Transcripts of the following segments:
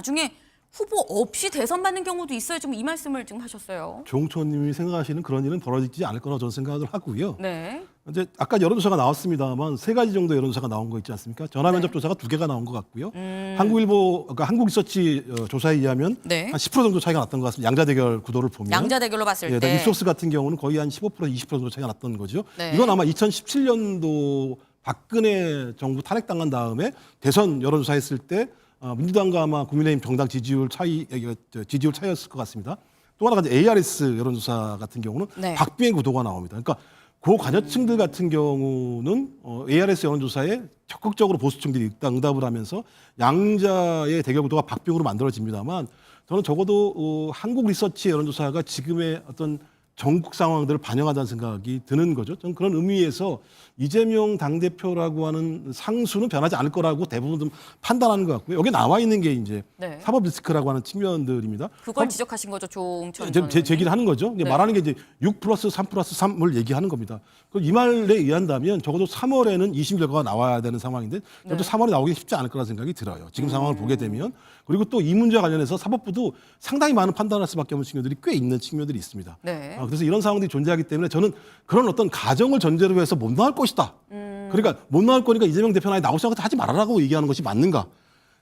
나중에 후보 없이 대선 받는 경우도 있어요. 지금 이 말씀을 지금 하셨어요. 조홍천님이 생각하시는 그런 일은 벌어지지 않을 거라고 저는 생각을 하고요. 네. 이제 아까 여론조사가 나왔습니다만 세 가지 정도 여론조사가 나온 거 있지 않습니까? 전화면접 조사가 2개가 나온 것 같고요. 한국일보, 그러니까 한국리서치 조사에 의하면 네. 한 10% 정도 차이가 났던 것 같습니다. 양자대결 구도를 보면. 양자대결로 봤을 때. 입소스 같은 경우는 거의 한 15%, 20% 정도 차이가 났던 거죠. 네. 이건 아마 2017년도 박근혜 정부 탄핵당한 다음에 대선 여론조사했을 때 민주당과 아마 국민의힘 정당 지지율 차이였을 것 같습니다. 또 하나가 이제 ARS 여론조사 같은 경우는 네. 박빙의 구도가 나옵니다. 그러니까 고관여층들 같은 경우는 ARS 여론조사에 적극적으로 보수층들이 응답을 하면서 양자의 대결 구도가 박빙으로 만들어집니다만 저는 적어도 한국 리서치 여론조사가 지금의 어떤 전국 상황들을 반영하다는 생각이 드는 거죠. 저는 그런 의미에서 이재명 당대표라고 하는 상수는 변하지 않을 거라고 대부분 좀 판단하는 것 같고요. 여기 나와 있는 게 이제 네. 사법 리스크라고 하는 측면들입니다. 그걸 지적하신 거죠, 조홍천 전 제기를 하는 거죠. 이제 네. 말하는 게 이제 6+3+3을 얘기하는 겁니다. 이 말에 의한다면 적어도 3월에는 2심 결과가 나와야 되는 상황인데 저도 3월에 나오기 쉽지 않을 거라 생각이 들어요. 지금 상황을 보게 되면. 그리고 또 이 문제와 관련해서 사법부도 상당히 많은 판단할 수밖에 없는 측면들이 꽤 있는 측면들이 있습니다. 네. 그래서 이런 상황들이 존재하기 때문에 저는 그런 어떤 가정을 전제로 해서 못 나올 것이다. 그러니까 못 나올 거니까 이재명 대표나 나올 생각 하지 말아라고 얘기하는 것이 맞는가?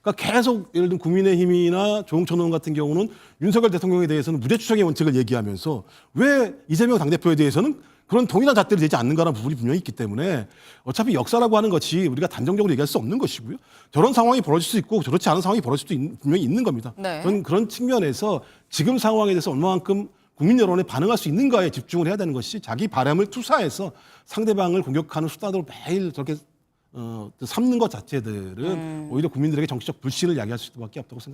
그러니까 계속 예를 들면 국민의힘이나 조홍천 의원 같은 경우는 윤석열 대통령에 대해서는 무죄 추정의 원칙을 얘기하면서 왜 이재명 당대표에 대해서는 그런 동일한 잣대를 대지 않는가라는 부분이 분명히 있기 때문에 어차피 역사라고 하는 것이 우리가 단정적으로 얘기할 수 없는 것이고요. 저런 상황이 벌어질 수 있고 저렇지 않은 상황이 벌어질 수도 분명히 있는 겁니다. 네. 저는 그런 측면에서 지금 상황에 대해서 얼마만큼 국민 여론에 반응할 수 있는가에 집중을 해야 되는 것이 자기 바람을 투사해서 상대방을 공격하는 수단으로 매일 저렇게 삼는 것 자체들은 오히려 국민들에게 정치적 불신을 야기할 수밖에 없다고 생각합니다.